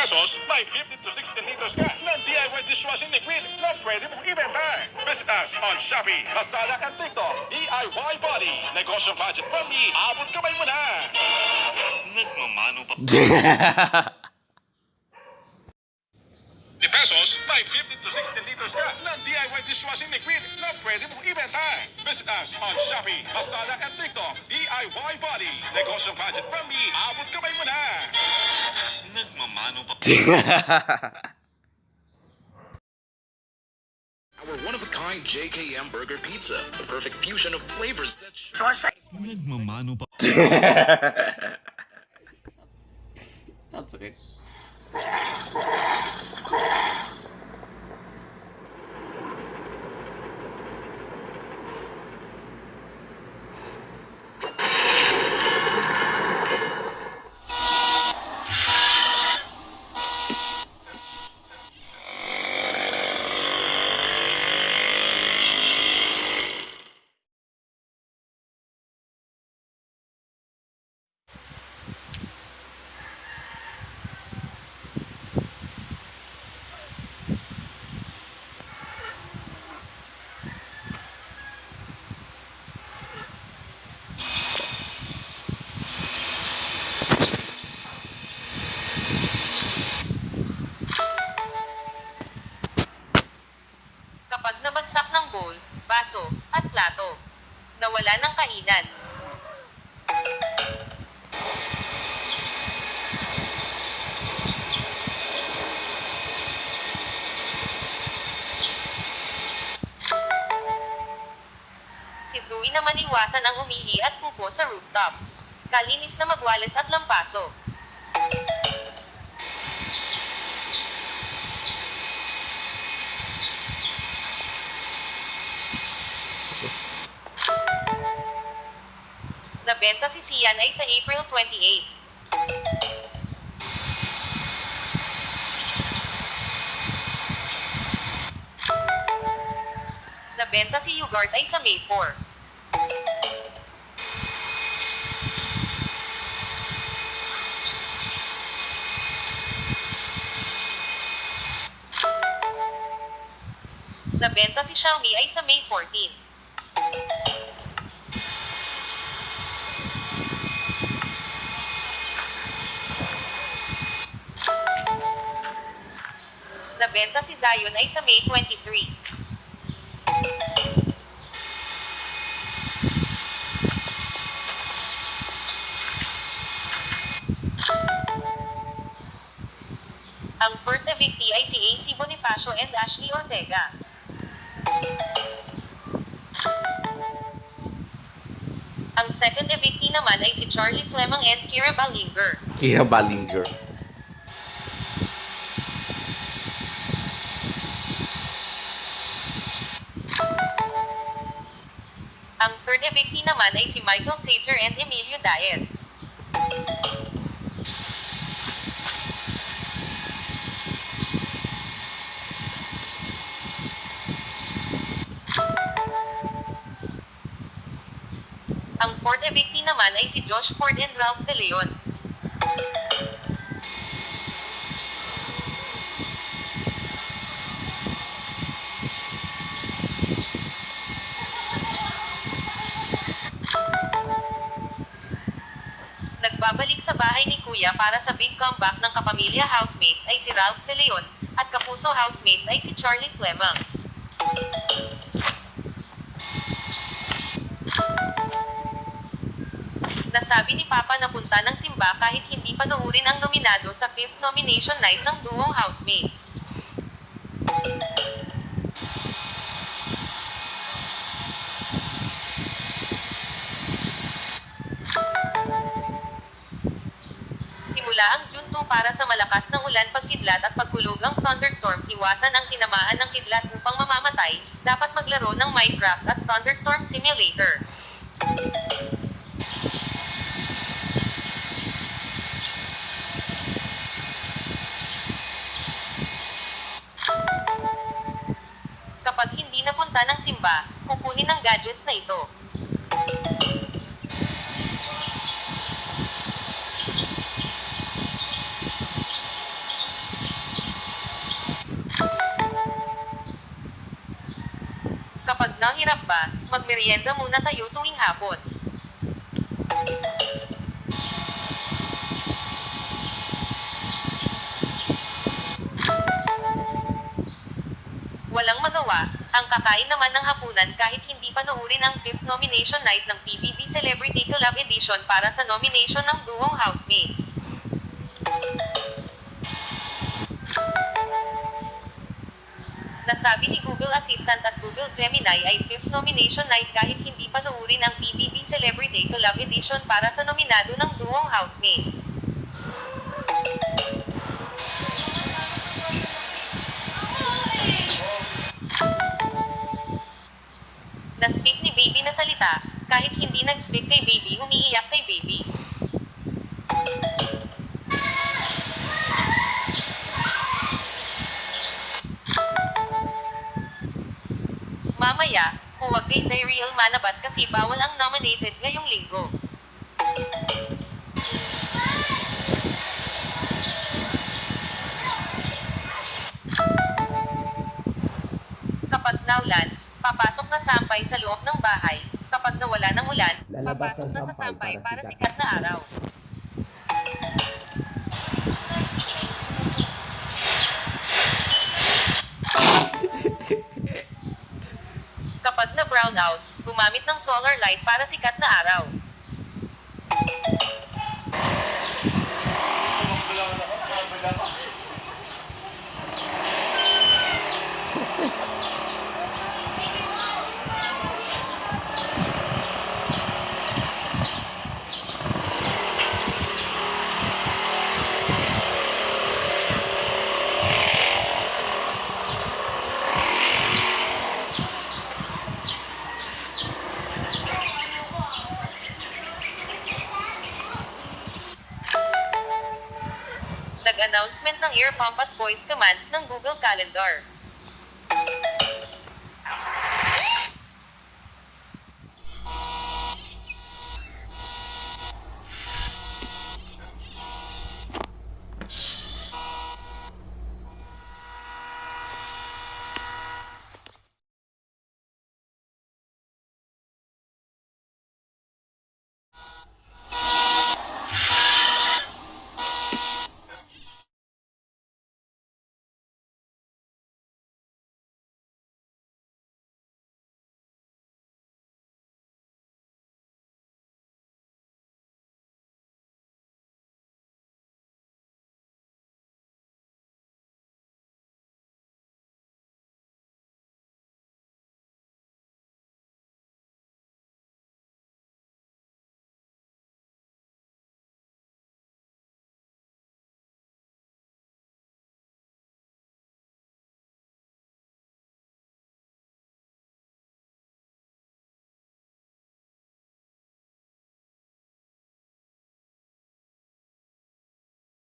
pesos, may 15 to 16 liters ka ng DIY dishwashing liquid na pwede mong ibenta. Visit us on Shopee, Lazada, and TikTok. DIY Body. Negosyo budget friendly. Abot kamay mo na. Nagmamano pa. Pesos, may 15 to 16 liters ka ng DIY dishwashing liquid na pwede mong ibenta. Visit us on Shopee, Lazada, and TikTok. DIY Body. Negosyo budget friendly. Abot kamay mo na. Nagmamano pa. Our one-of-a-kind JKM Burger Pizza, the perfect fusion of flavors that... Nagmamano pa. That's okay. Kapag nabagsak ng bowl, baso, at plato, nawala ng kainan. Si Zoe naman iwasan ang umihi at pupo sa rooftop. Kalinis na magwalis at lampaso. Nabenta si Sian ay sa April 28. Nabenta si Yugart ay sa May 4. Nabenta si Xiaomi ay sa May 14. Nabenta si Zion ay sa May 23. Ang first evictee ay si AC Bonifacio and Ashley Ortega. Ang second evictee naman ay si Charlie Fleming and Kira Ballinger. Kira Ballinger. Ang third evictee naman ay si Michael Sager and Emilio Daez. Ang fourth evictee naman ay si Josh Ford and Ralph De Leon. Nagbabalik sa bahay ni Kuya para sa big comeback ng kapamilya housemates ay si Ralph De Leon, at kapuso housemates ay si Charlie Fleming. Nasabi ni Papa na punta ng simba kahit hindi panoorin ang nominado sa 5th nomination night ng duo housemates. Simula ang June 2 para sa malakas ng ulan, pagkidlat at pagkulog ang thunderstorms, iwasan ang tinamaan ng kidlat upang mamamatay, dapat maglaro ng Minecraft at Thunderstorm Simulator. Kapag hindi napunta ng simba, kukunin ang gadgets na ito. Nahirap ba? Magmerienda muna tayo tuwing hapon. Walang magawa, ang kakain naman ng hapunan kahit hindi panoorin ang 5th nomination night ng PBB Celebrity Collab Edition para sa nomination ng duong housemates. Nasabi ni Google Assistant at Google Gemini ay 5th nomination night kahit hindi panoorin ang PBB Celebrity Collab Edition para sa nominado ng duong housemates. Na-speak ni Baby na salita, kahit hindi nag-speak kay Baby umiiyak kay Baby. Mamaya, huwag kay Zariel manabat kasi bawal ang nominated ngayong linggo. Kapag naulan, papasok na sampay sa loob ng bahay. Kapag nawala ng ulan, papasok na sa sampay para sikat na araw. Kapag na brown out, gumamit ng solar light para sikat na araw. Nag-announcement ng ear pump at voice commands ng Google Calendar.